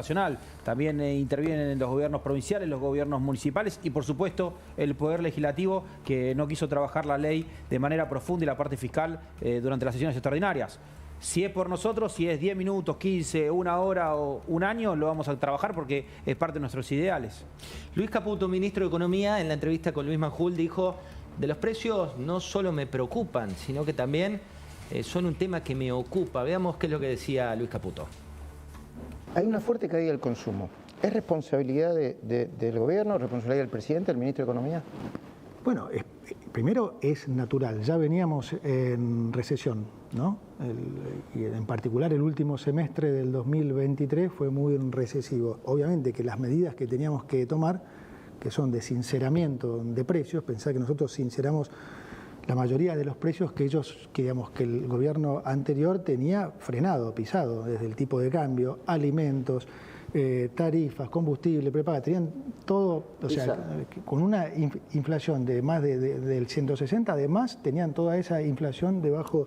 nacional, también intervienen los gobiernos provinciales, los gobiernos municipales y por supuesto el Poder Legislativo, que no quiso trabajar la ley de manera profunda y la parte fiscal durante las sesiones extraordinarias. Si es por nosotros, si es 10 minutos, 15, una hora o un año, lo vamos a trabajar porque es parte de nuestros ideales. Luis Caputo, ministro de Economía, en la entrevista con Luis Majul dijo: de los precios no solo me preocupan, sino que también son un tema que me ocupa. Veamos qué es lo que decía Luis Caputo. Hay una fuerte caída del consumo. ¿Es responsabilidad del gobierno, responsabilidad del presidente, del ministro de Economía? Bueno, primero es natural. Ya veníamos en recesión, ¿no? Y en particular el último semestre del 2023 fue muy recesivo. Obviamente que las medidas que teníamos que tomar, que son de sinceramiento de precios, pensar que nosotros sinceramos la mayoría de los precios que que el gobierno anterior tenía frenado, pisado, desde el tipo de cambio, alimentos, tarifas, combustible, prepaga, tenían todo, o sea, con una inflación de más del 160, además tenían toda esa inflación debajo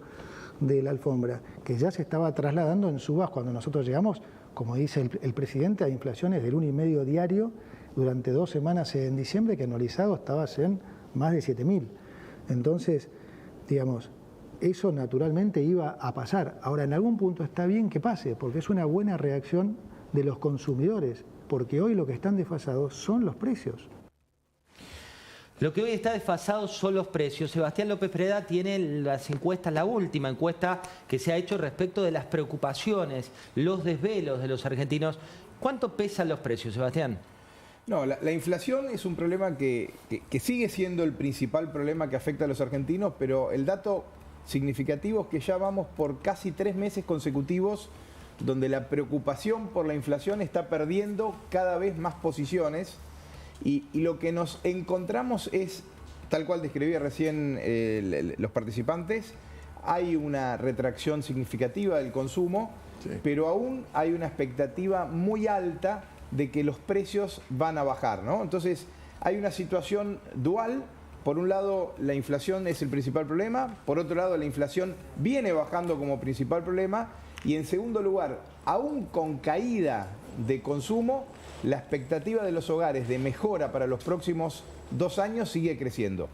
de la alfombra, que ya se estaba trasladando en subas cuando nosotros llegamos, como dice el presidente, a inflaciones del 1,5 diario durante 2 semanas en diciembre, que anualizado estabas en más de 7.000. Entonces, digamos, eso naturalmente iba a pasar. Ahora, en algún punto está bien que pase, porque es una buena reacción de los consumidores, porque hoy lo que están desfasados son los precios. Lo que hoy está desfasado son los precios. Sebastián López Preda tiene las encuestas, la última encuesta que se ha hecho respecto de las preocupaciones, los desvelos de los argentinos. ¿Cuánto pesan los precios, Sebastián? No, la inflación es un problema que sigue siendo el principal problema que afecta a los argentinos, pero el dato significativo es que ya vamos por casi 3 meses consecutivos donde la preocupación por la inflación está perdiendo cada vez más posiciones y lo que nos encontramos es, tal cual describía recién los participantes, hay una retracción significativa del consumo, sí, pero aún hay una expectativa muy alta de que los precios van a bajar, ¿no? Entonces hay una situación dual. Por un lado, la inflación es el principal problema, por otro lado, la inflación viene bajando como principal problema y en segundo lugar, aún con caída de consumo, la expectativa de los hogares de mejora para los próximos 2 años sigue creciendo.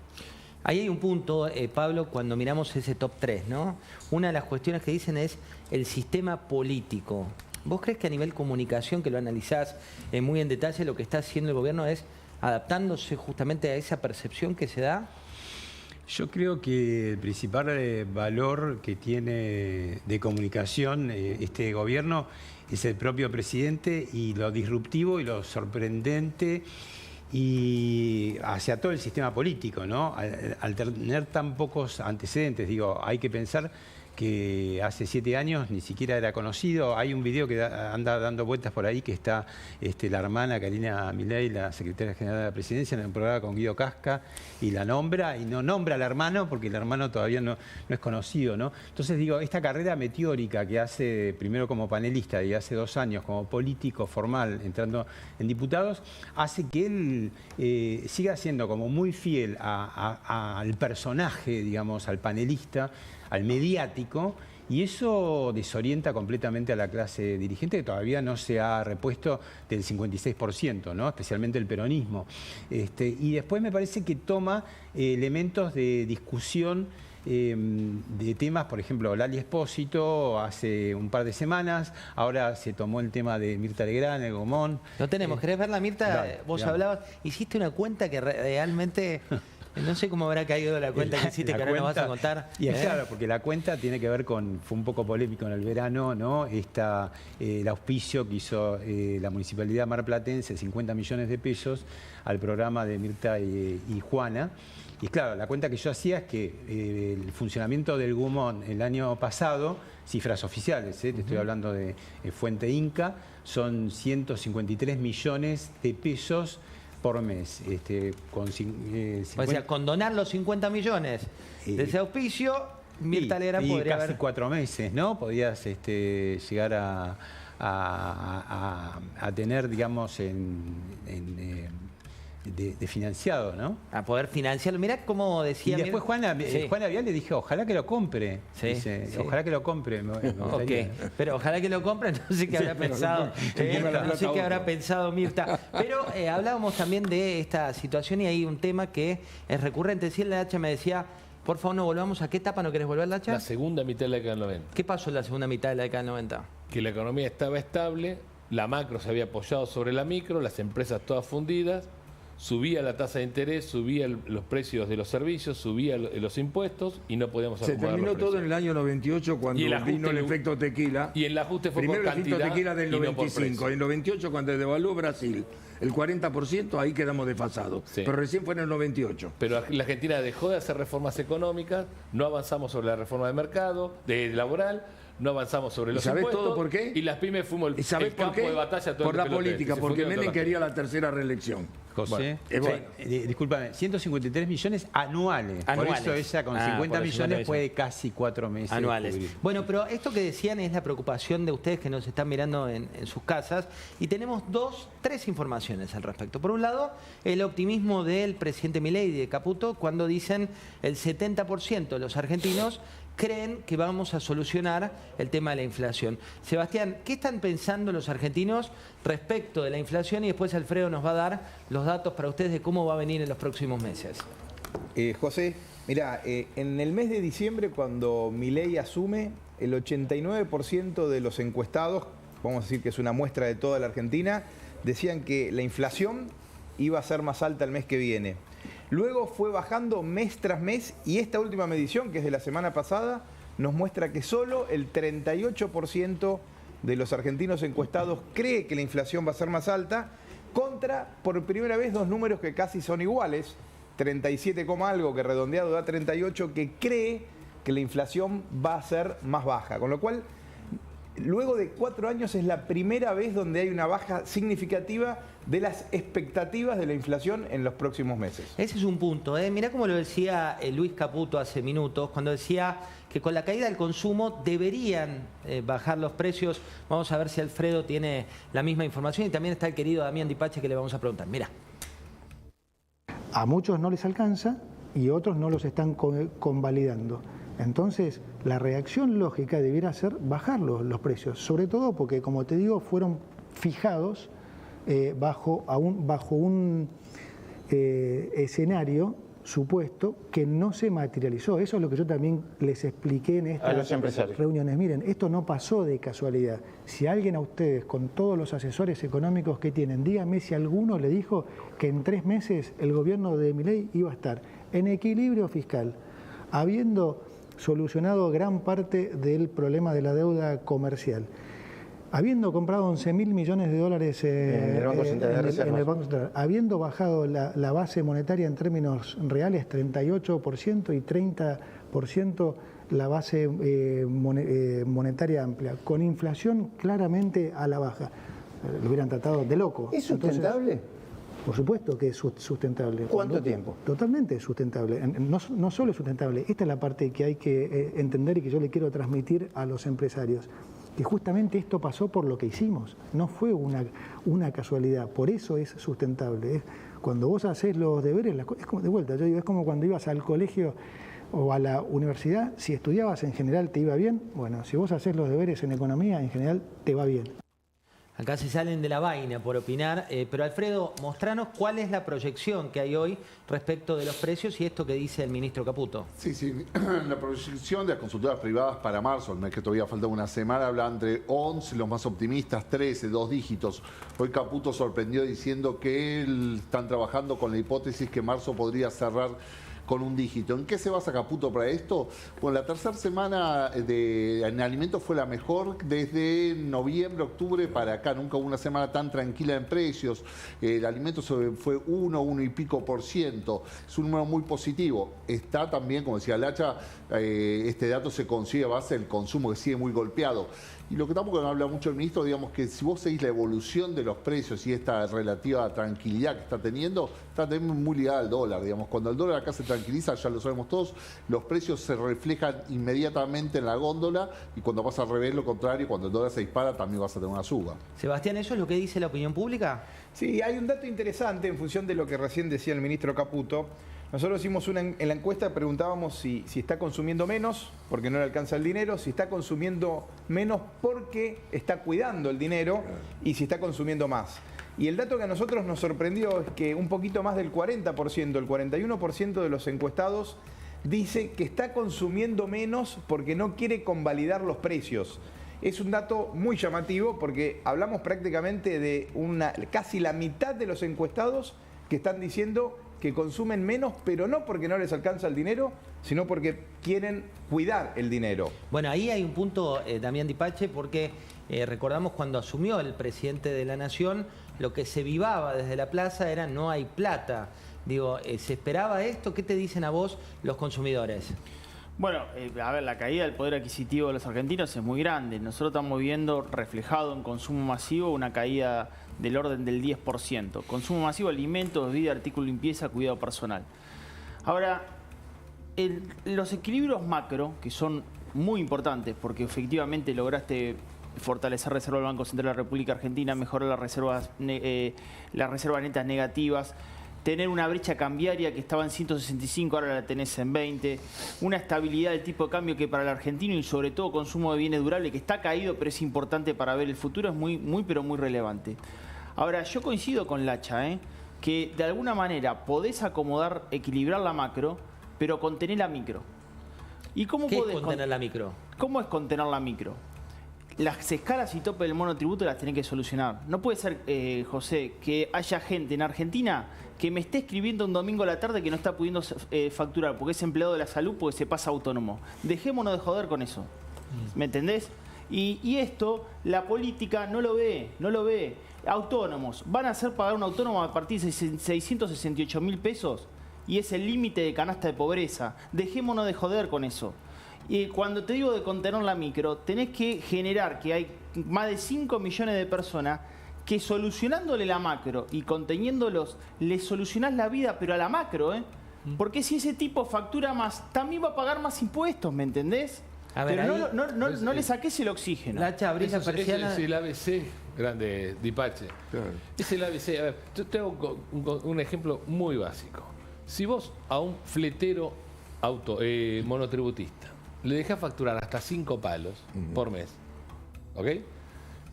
Ahí hay un punto, Pablo, cuando miramos ese top 3, ¿no? Una de las cuestiones que dicen es el sistema político. ¿Vos crees que a nivel comunicación, que lo analizás muy en detalle, lo que está haciendo el gobierno es adaptándose justamente a esa percepción que se da? Yo creo que el principal valor que tiene de comunicación este gobierno es el propio presidente y lo disruptivo y lo sorprendente y hacia todo el sistema político, ¿no? Al tener tan pocos antecedentes, digo, hay que pensar que hace 7 años ni siquiera era conocido. Hay un video que anda dando vueltas por ahí que está la hermana Karina Milei, la secretaria general de la presidencia, en un programa con Guido Casca y la nombra y no nombra al hermano porque el hermano todavía no es conocido, ¿no? Entonces digo, esta carrera meteórica que hace primero como panelista y hace 2 años como político formal entrando en diputados, hace que él siga siendo como muy fiel al personaje, digamos, al panelista, al mediático, y eso desorienta completamente a la clase dirigente que todavía no se ha repuesto del 56%, ¿no? Especialmente el peronismo. Y después me parece que toma elementos de discusión de temas, por ejemplo, Lali Espósito hace un par de semanas, ahora se tomó el tema de Mirta Legrand, el Gomón. Lo tenemos, ¿querés verla, Mirta? Dale, vos digamos. hablabas, hiciste una cuenta que realmente... No sé cómo habrá caído la cuenta que hiciste, que ahora nos vas a contar. Y es claro, porque la cuenta tiene que ver con, fue un poco polémico en el verano, ¿no? El auspicio que hizo la Municipalidad marplatense, 50 millones de pesos, al programa de Mirta y Juana. Y claro, la cuenta que yo hacía es que el funcionamiento del Gumón el año pasado, cifras oficiales, te estoy hablando de Fuente Inca, son 153 millones de pesos por mes. O sea, con donar los 50 millones de ese auspicio, Mirta Legrand podría casi haber... 4 meses, ¿no? Podías llegar a tener, digamos, de financiado, ¿no? A poder financiarlo. Mirá cómo decía... Y después Juan Lavial le dije, ojalá que lo compre. Sí, Dice, sí. Ojalá que lo compre. Ok, pero ojalá que lo compre, no sé qué habrá pensado. No sé qué habrá pensado Mirta. Pero hablábamos también de esta situación y hay un tema que es recurrente. Si la Hacha me decía, por favor no volvamos, ¿a qué etapa no querés volver, la Hacha? La segunda mitad de la década del 90. ¿Qué pasó en la segunda mitad de la década del 90? Que la economía estaba estable, la macro se había apoyado sobre la micro, las empresas todas fundidas, subía la tasa de interés, subían los precios de los servicios, subían los impuestos y no podíamos Se acomodar terminó los todo precios. en el año 98 cuando Y el ajuste vino el efecto tequila. Y el ajuste fue Primero por el efecto cantidad tequila del y no por 95. precio. En el 98 cuando devaluó Brasil el 40%, ahí quedamos desfasados. Sí. Pero recién fue en el 98. Pero la Argentina dejó de hacer reformas económicas, no avanzamos sobre la reforma de mercado, de laboral, no avanzamos sobre los ¿Sabés impuestos. todo por qué? Y las pymes fuimos ¿Y el sabés por campo qué? de batalla todo Por el la peloteo. política, Se porque fundieron Menem todas las quería la tercera reelección. José, Bueno, discúlpame, 153 millones anuales. Anuales. Por eso ella con Ah, 50 por 50 millones puede casi 4 meses. Anuales. cubrir. Bueno, pero esto que decían es la preocupación de ustedes que nos están mirando en sus casas y tenemos tres informaciones al respecto. Por un lado, el optimismo del presidente Milei y de Caputo cuando dicen el 70% de los argentinos creen que vamos a solucionar el tema de la inflación. Sebastián, ¿qué están pensando los argentinos respecto de la inflación? Y después Alfredo nos va a dar los datos para ustedes de cómo va a venir en los próximos meses. José, mira, en el mes de diciembre, cuando Milei asume, el 89% de los encuestados, vamos a decir que es una muestra de toda la Argentina, decían que la inflación iba a ser más alta el mes que viene. Luego fue bajando mes tras mes y esta última medición, que es de la semana pasada, nos muestra que solo el 38% de los argentinos encuestados cree que la inflación va a ser más alta, contra, por primera vez, dos números que casi son iguales, 37, algo, que redondeado da 38, que cree que la inflación va a ser más baja. Con lo cual, luego de 4 años es la primera vez donde hay una baja significativa de las expectativas de la inflación en los próximos meses. Ese es un punto. Mirá cómo lo decía Luis Caputo hace minutos, cuando decía que con la caída del consumo deberían bajar los precios. Vamos a ver si Alfredo tiene la misma información y también está el querido Damián Dipache que le vamos a preguntar. Mirá. A muchos no les alcanza y otros no los están convalidando. Entonces, la reacción lógica debiera ser bajar los precios, sobre todo porque, como te digo, fueron fijados bajo un escenario supuesto que no se materializó. Eso es lo que yo también les expliqué en estas reuniones. Miren, esto no pasó de casualidad. Si alguien a ustedes, con todos los asesores económicos que tienen, díganme si alguno le dijo que en 3 meses el gobierno de Milei iba a estar en equilibrio fiscal, habiendo solucionado gran parte del problema de la deuda comercial, habiendo comprado 11.000 millones de dólares en el Banco Central, habiendo bajado la base monetaria en términos reales 38% y 30% la base monetaria amplia, con inflación claramente a la baja. Lo hubieran tratado de loco. ¿Es sustentable? Entonces, por supuesto que es sustentable. ¿Cuánto tiempo? Totalmente sustentable. No solo es sustentable, esta es la parte que hay que entender y que yo le quiero transmitir a los empresarios. Que justamente esto pasó por lo que hicimos, no fue una casualidad, por eso es sustentable. Cuando vos haces los deberes, es como, de vuelta, yo digo, es como cuando ibas al colegio o a la universidad, si estudiabas en general te iba bien, bueno, si vos haces los deberes en economía, en general te va bien. Acá se salen de la vaina por opinar, pero Alfredo, mostranos cuál es la proyección que hay hoy respecto de los precios y esto que dice el ministro Caputo. Sí, la proyección de las consultoras privadas para marzo, el mes que todavía falta una semana, habla entre 11, los más optimistas, 13, 2 dígitos. Hoy Caputo sorprendió diciendo que están trabajando con la hipótesis que marzo podría cerrar con un dígito. ¿En qué se basa Caputo para esto? Bueno, la tercera semana en alimentos fue la mejor desde noviembre, octubre para acá. Nunca hubo una semana tan tranquila en precios. El alimento fue 1 y pico %. Es un número muy positivo. Está también, como decía Lacha, este dato se consigue a base del consumo que sigue muy golpeado. Y lo que tampoco habla mucho el ministro, digamos que si vos seguís la evolución de los precios y esta relativa tranquilidad que está teniendo muy ligada al dólar, digamos. Cuando el dólar acá se tranquiliza, ya lo sabemos todos, los precios se reflejan inmediatamente en la góndola y cuando pasa al revés, lo contrario, cuando el dólar se dispara, también vas a tener una suba. Sebastián, ¿eso es lo que dice la opinión pública? Sí, hay un dato interesante en función de lo que recién decía el ministro Caputo. Nosotros hicimos en la encuesta, preguntábamos si está consumiendo menos porque no le alcanza el dinero, si está consumiendo menos porque está cuidando el dinero y si está consumiendo más. Y el dato que a nosotros nos sorprendió es que un poquito más del 40%, el 41% de los encuestados dice que está consumiendo menos porque no quiere convalidar los precios. Es un dato muy llamativo porque hablamos prácticamente de casi la mitad de los encuestados que están diciendo que consumen menos, pero no porque no les alcanza el dinero, sino porque quieren cuidar el dinero. Bueno, ahí hay un punto, Damián Dipache, porque recordamos cuando asumió el presidente de la Nación, lo que se vivaba desde la plaza era no hay plata. Digo, ¿se esperaba esto? ¿Qué te dicen a vos los consumidores? Bueno, a ver, la caída del poder adquisitivo de los argentinos es muy grande. Nosotros estamos viendo reflejado en consumo masivo una caída del orden del 10%. Consumo masivo, alimentos, bebida, artículo de limpieza, cuidado personal. Ahora, los equilibrios macro, que son muy importantes porque efectivamente lograste fortalecer reserva del Banco Central de la República Argentina, mejorar las reservas netas negativas, tener una brecha cambiaria que estaba en 165, ahora la tenés en 20, una estabilidad del tipo de cambio que para el argentino y sobre todo consumo de bienes durables, que está caído pero es importante para ver el futuro, es muy pero muy relevante. Ahora, yo coincido con Lacha, que de alguna manera podés acomodar, equilibrar la macro, pero contener la micro. ¿Y cómo ¿Qué podés es contener la micro? ¿Cómo es contener la micro? Las escalas y tope del monotributo las tenés que solucionar. No puede ser, José, que haya gente en Argentina que me esté escribiendo un domingo a la tarde que no está pudiendo facturar porque es empleado de la salud, porque se pasa autónomo. Dejémonos de joder con eso. ¿Me entendés? Y esto, la política no lo ve. Autónomos, van a hacer pagar un autónomo a partir de 668.000 pesos y es el límite de canasta de pobreza. Dejémonos de joder con eso. Y cuando te digo de contener la micro, tenés que generar que hay más de 5 millones de personas que solucionándole la macro y conteniéndolos, le solucionás la vida, pero a la macro, Porque si ese tipo factura más, también va a pagar más impuestos, ¿me entendés? A ver, pero ahí, no le saques el oxígeno. Lacha, abrís la persiana. Es el ABC grande, Dipache. Claro. Es el ABC. A ver, yo te hago un ejemplo muy básico. Si vos a un fletero monotributista le dejás facturar hasta 5 palos por mes, ¿ok?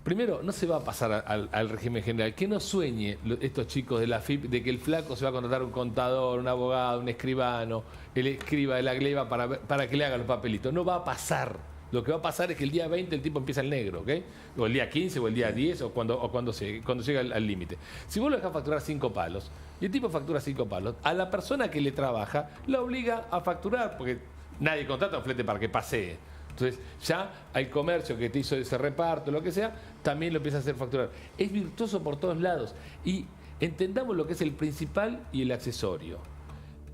Primero, no se va a pasar al régimen general. Que no sueñe estos chicos de la FIP de que el flaco se va a contratar un contador, un abogado, un escribano, el escriba de la gleba para que le haga los papelitos. No va a pasar. Lo que va a pasar es que el día 20 el tipo empieza el negro, ¿ok? O el día 15 o el día 10 o cuando llega al límite. Si vos lo dejás facturar 5 palos y el tipo factura 5 palos, a la persona que le trabaja la obliga a facturar porque nadie contrata un flete para que pasee. Entonces, ya al comercio que te hizo ese reparto, lo que sea, también lo empieza a hacer facturar. Es virtuoso por todos lados. Y entendamos lo que es el principal y el accesorio.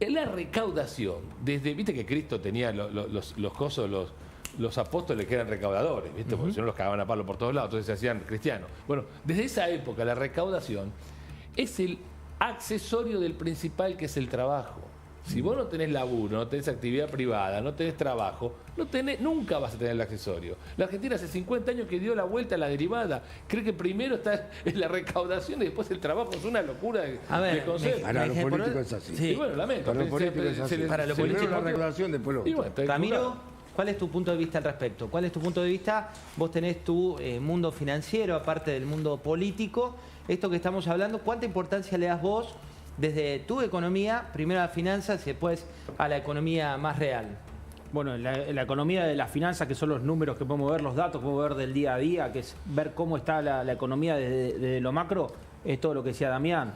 En la recaudación, viste que Cristo tenía los cosos, los apóstoles que eran recaudadores, ¿viste? Porque si no los cagaban a palo por todos lados, entonces se hacían cristianos. Bueno, desde esa época la recaudación es el accesorio del principal, que es el trabajo. Si vos no tenés laburo, no tenés actividad privada, no tenés trabajo, nunca vas a tener el accesorio. La Argentina hace 50 años que dio la vuelta a la derivada. Cree que primero está en la recaudación y después el trabajo. Es una locura de concepto. Para lo político es así. Sí. Y bueno, lamento. Para lo político es así. Para lo político la recaudación, después lo otro. Ramiro, ¿cuál es tu punto de vista al respecto? ¿Cuál es tu punto de vista? Vos tenés tu mundo financiero, aparte del mundo político. Esto que estamos hablando, ¿cuánta importancia le das vos desde tu economía, primero a las finanzas y después a la economía más real? Bueno, la economía de las finanzas, que son los números que podemos ver, los datos que podemos ver del día a día, que es ver cómo está la economía desde lo macro, es todo lo que decía Damián.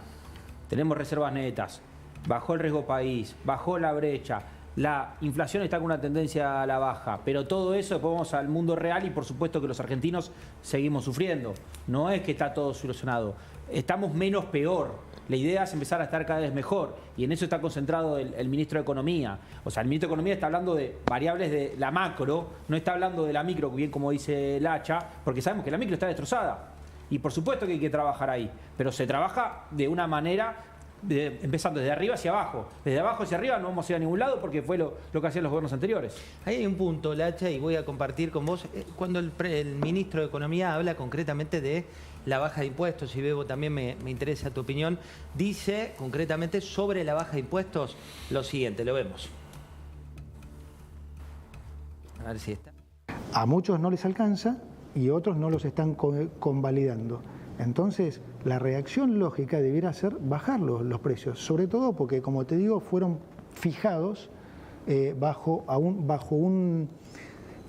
Tenemos reservas netas, bajó el riesgo país, bajó la brecha, la inflación está con una tendencia a la baja, pero todo eso después vamos al mundo real y por supuesto que los argentinos seguimos sufriendo. No es que está todo solucionado, estamos menos peor. La idea es empezar a estar cada vez mejor y en eso está concentrado el ministro de Economía. O sea, el ministro de Economía está hablando de variables de la macro, no está hablando de la micro, bien como dice Lacha, porque sabemos que la micro está destrozada. Y por supuesto que hay que trabajar ahí, pero se trabaja de una manera empezando desde arriba hacia abajo. Desde abajo hacia arriba no vamos a ir a ningún lado porque fue lo que hacían los gobiernos anteriores. Ahí hay un punto, Lacha, y voy a compartir con vos. Cuando el ministro de Economía habla concretamente de la baja de impuestos, y Bebo también me interesa tu opinión, dice concretamente sobre la baja de impuestos lo siguiente, lo vemos. A ver si está. A muchos no les alcanza y otros no los están convalidando. Entonces, la reacción lógica debiera ser bajar los precios, sobre todo porque, como te digo, fueron fijados bajo un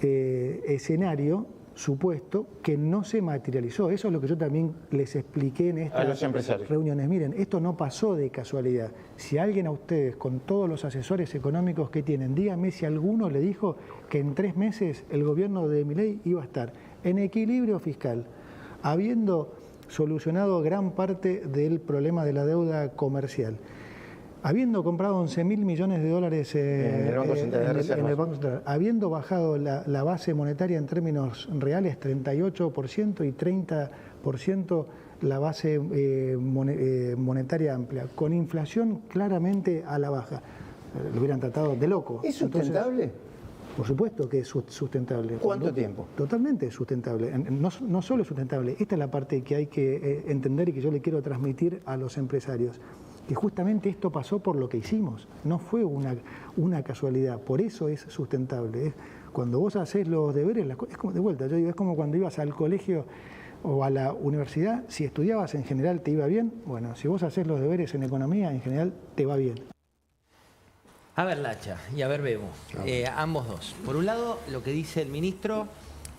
escenario supuesto que no se materializó. Eso es lo que yo también les expliqué en estas reuniones. Miren, esto no pasó de casualidad. Si alguien a ustedes, con todos los asesores económicos que tienen, díganme si alguno le dijo que en 3 meses el gobierno de Milei iba a estar en equilibrio fiscal, habiendo solucionado gran parte del problema de la deuda comercial, habiendo comprado 11.000 millones de dólares en el Banco Central, habiendo bajado la base monetaria en términos reales 38% y 30% la base monetaria amplia, con inflación claramente a la baja. Lo hubieran tratado de loco. ¿Es sustentable? Entonces, por supuesto que es sustentable. ¿Cuánto tiempo? Totalmente sustentable. No solo es sustentable, esta es la parte que hay que entender y que yo le quiero transmitir a los empresarios. Que justamente esto pasó por lo que hicimos, no fue una casualidad, por eso es sustentable. Cuando vos haces los deberes, es como de vuelta, yo digo, es como cuando ibas al colegio o a la universidad, si estudiabas en general te iba bien, bueno, si vos haces los deberes en economía, en general te va bien. A ver, Lacha, y a ver, Bebo, ambos dos. Por un lado, lo que dice el ministro,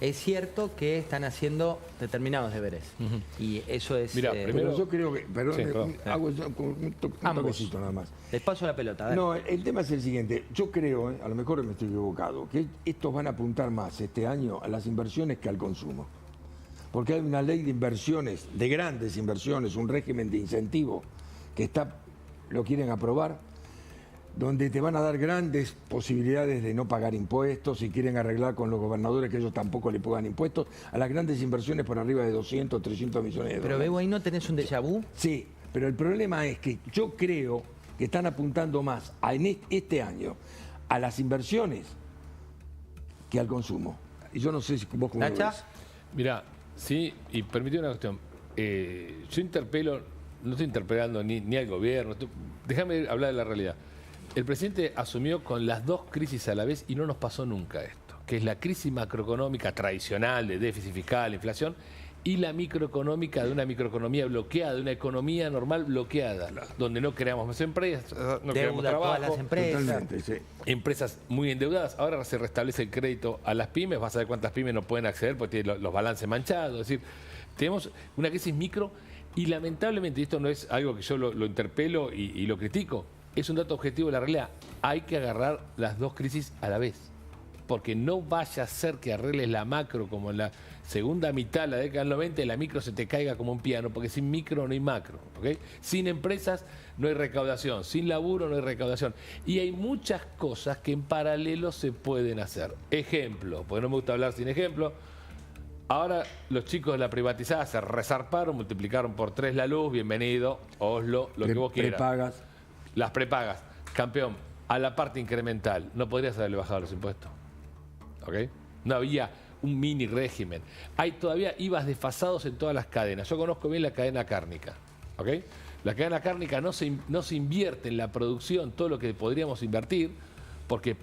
es cierto que están haciendo determinados deberes. Y eso es... Mirá, primero yo creo que... Perdón, sí, hago un toquecito nada más. Les paso la pelota. A ver. No, el tema es el siguiente. Yo creo, a lo mejor me estoy equivocado, que estos van a apuntar más este año a las inversiones que al consumo. Porque hay una ley de inversiones, de grandes inversiones, un régimen de incentivo que lo quieren aprobar, donde te van a dar grandes posibilidades de no pagar impuestos, si quieren arreglar con los gobernadores que ellos tampoco le pongan impuestos, a las grandes inversiones por arriba de 200, 300 millones de dólares. Pero Bebo, ¿ahí no tenés un déjà vu? Sí, pero el problema es que yo creo que están apuntando más en este año a las inversiones que al consumo. Y yo no sé si vos cómo lo ves. Mirá, sí, y permíteme una cuestión. Yo interpelo, no estoy interpelando ni al gobierno, déjame hablar de la realidad. El presidente asumió con las dos crisis a la vez y no nos pasó nunca esto, que es la crisis macroeconómica tradicional de déficit fiscal, inflación, y la microeconómica de una microeconomía bloqueada, de una economía normal bloqueada, donde no creamos más empresas, no creamos trabajo, todas las empresas. Totalmente, sí. Empresas muy endeudadas. Ahora se restablece el crédito a las pymes, vas a ver cuántas pymes no pueden acceder porque tienen los balances manchados. Es decir, tenemos una crisis micro y lamentablemente, y esto no es algo que yo lo interpelo y lo critico, es un dato objetivo de la realidad. Hay que agarrar las dos crisis a la vez. Porque no vaya a ser que arregles la macro como en la segunda mitad de la década del 90 y la micro se te caiga como un piano, porque sin micro no hay macro. ¿Okay? Sin empresas no hay recaudación, sin laburo no hay recaudación. Y hay muchas cosas que en paralelo se pueden hacer. Ejemplo, porque no me gusta hablar sin ejemplo. Ahora los chicos de la privatizada se resarparon, multiplicaron por 3 la luz, bienvenido, Oslo, lo que vos quieras. Prepagas. Las prepagas, campeón, a la parte incremental, ¿no podrías haberle bajado los impuestos? ¿Ok? No había un mini régimen. Hay todavía IVAs desfasados en todas las cadenas. Yo conozco bien la cadena cárnica. ¿Ok? La cadena cárnica no se invierte en la producción todo lo que podríamos invertir porque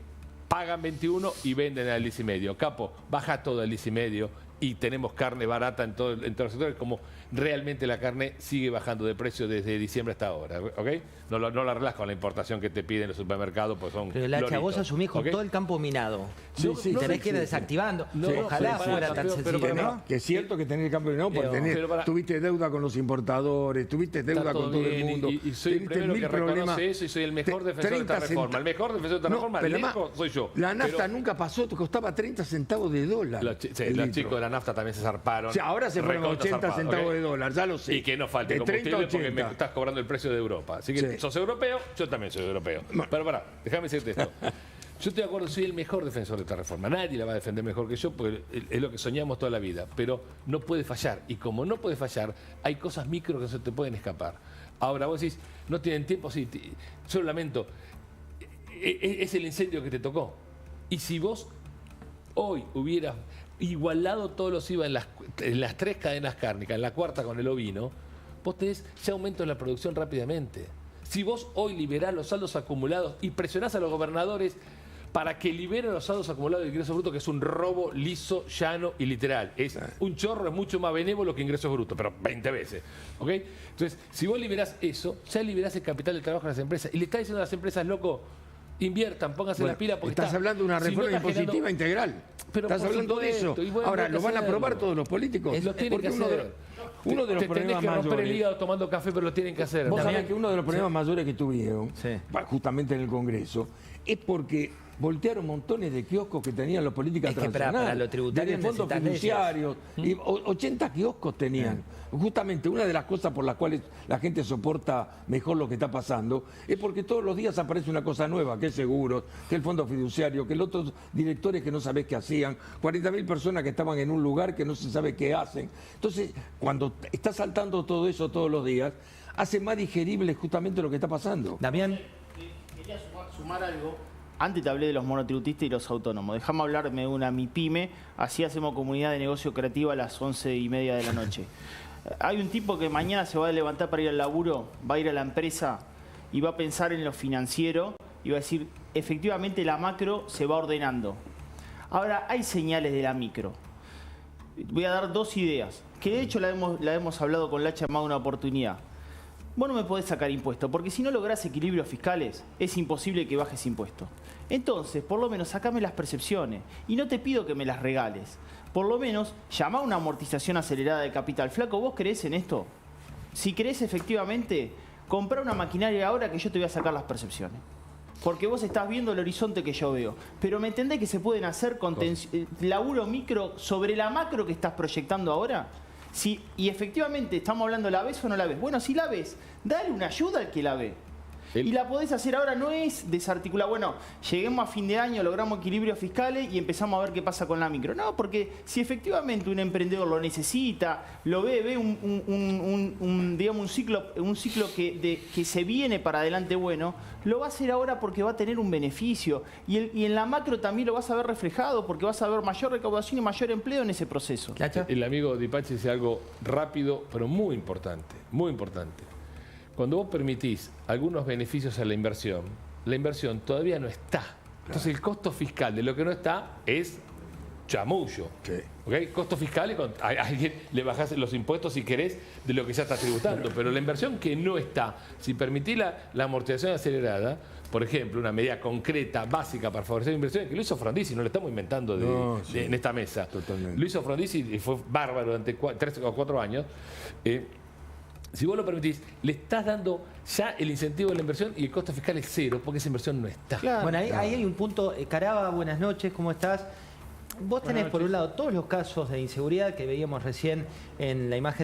pagan 21 y venden al 10,5. Capo, baja todo el 10,5 y tenemos carne barata en todos los sectores, como realmente la carne sigue bajando de precio desde diciembre hasta ahora, ¿ok? No la relajas con la importación que te piden los supermercados, pues son Pero Lacha, vos loritos, asumís con ¿ok? todo el campo minado. Sí, No, sí, tenés sí, que ir sí, desactivando. No, Ojalá pero fuera pará, tan pero sencillo, pará. ¿no? Que es cierto que tenés el cambio no, porque Pero pará. tuviste deuda con los importadores, tuviste deuda Está con todo el bien, mundo. y soy el tuviste primero mil que problemas. reconoce eso y soy el mejor defensor de esta reforma. El mejor defensor de esta reforma, pero lejos, además, soy yo. La nafta Pero nunca pasó, te costaba 30 centavos de dólar. Los el chicos de la nafta también se zarparon. O sea, ahora se fueron a recontra 80 zarpados, centavos ¿ok? de dólar, ya lo sé. Y que no falte De 30 combustible a porque 80. me estás cobrando el precio de Europa. Así que Sí. sos europeo, yo también soy europeo. Pero pará, déjame decirte esto. Yo estoy de acuerdo, soy el mejor defensor de esta reforma. Nadie la va a defender mejor que yo porque es lo que soñamos toda la vida. Pero no puede fallar. Y como no puede fallar, hay cosas micro que se te pueden escapar. Ahora vos decís, no tienen tiempo, sí. Yo lo lamento. Es el incendio que te tocó. Y si vos hoy hubieras igualado todos los IVA en las 3 cadenas cárnicas, en la cuarta con el ovino, vos tenés ya aumento en la producción rápidamente. Si vos hoy liberás los saldos acumulados y presionás a los gobernadores para que liberen los saldos acumulados de ingresos brutos, que es un robo liso, llano y literal. Es un chorro, es mucho más benévolo que ingresos brutos, pero 20 veces. ¿Ok? Entonces, si vos liberás eso, ya liberás el capital de trabajo a las empresas. Y le estás diciendo a las empresas, loco, inviertan, pónganse las pilas porque estás hablando de una si no reforma estás impositiva generando- integral. Pero Estás por hablando de eso. supuesto, y bueno, Ahora, hay que ¿lo van a hacerlo. aprobar todos los políticos? Lo tienen Porque que uno de hacer. los Te tenés problemas que romper el mayores... hígado tomando café, pero lo tienen que hacer. Vos También- sabés que uno de los problemas mayores que tuvieron, Sí. justamente en el Congreso, es porque voltearon montones de kioscos que tenían las políticas Es que transnacionales. para lo tributario desde fondos necesitas leyes. fiduciarios, y 80 kioscos tenían. Justamente una de las cosas por las cuales la gente soporta mejor lo que está pasando es porque todos los días aparece una cosa nueva, que es seguros, que el fondo fiduciario, que los otros directores que no sabés qué hacían, 40.000 personas que estaban en un lugar que no se sabe qué hacen. Entonces, cuando está saltando todo eso todos los días, hace más digerible justamente lo que está pasando. Damián, Quería sumar algo. Antes te hablé de los monotributistas y los autónomos. Dejame hablarme de una MIPYME, así hacemos comunidad de negocio creativa a las 11:30 de la noche. Hay un tipo que mañana se va a levantar para ir al laburo, va a ir a la empresa y va a pensar en lo financiero y va a decir, efectivamente la macro se va ordenando. Ahora, hay señales de la micro. Voy a dar 2 ideas, que de hecho la hemos hablado con Lacha en más de una oportunidad. Vos no me podés sacar impuestos, porque si no lográs equilibrios fiscales, es imposible que bajes impuestos. Entonces, por lo menos, sacame las percepciones. Y no te pido que me las regales. Por lo menos, llamá a una amortización acelerada de capital. Flaco, ¿vos creés en esto? Si creés efectivamente, comprá una maquinaria ahora que yo te voy a sacar las percepciones. Porque vos estás viendo el horizonte que yo veo. Pero ¿me entendés que se pueden hacer laburo micro sobre la macro que estás proyectando ahora? Sí, y efectivamente, ¿estamos hablando la ves o no la ves? Bueno, si la ves, dale una ayuda al que la ve. Y la podés hacer ahora, no es desarticular. Bueno, lleguemos a fin de año, logramos equilibrios fiscales y empezamos a ver qué pasa con la micro. No, porque si efectivamente un emprendedor lo necesita, lo ve digamos, un ciclo que se viene para adelante bueno, lo va a hacer ahora porque va a tener un beneficio. Y en la macro también lo vas a ver reflejado porque vas a ver mayor recaudación y mayor empleo en ese proceso. Lacha. El amigo Dipachi dice algo rápido, pero muy importante, muy importante. Cuando vos permitís algunos beneficios a la inversión todavía no está. Entonces el costo fiscal de lo que no está es chamullo. Sí. ¿Okay? Costo fiscal es cuando a alguien le bajás los impuestos si querés de lo que ya está tributando. Pero la inversión que no está, si permitís la amortización acelerada, por ejemplo, una medida concreta, básica para favorecer inversiones, que lo hizo Frondizi, no lo estamos inventando en esta mesa. Totalmente. Lo hizo Frondizi y fue bárbaro durante 3 o 4 años. Si vos lo permitís, le estás dando ya el incentivo de la inversión y el costo fiscal es 0, porque esa inversión no está. Bueno, ahí hay un punto. Caraba, buenas noches, ¿cómo estás? Vos tenés por un lado todos los casos de inseguridad que veíamos recién en la imagen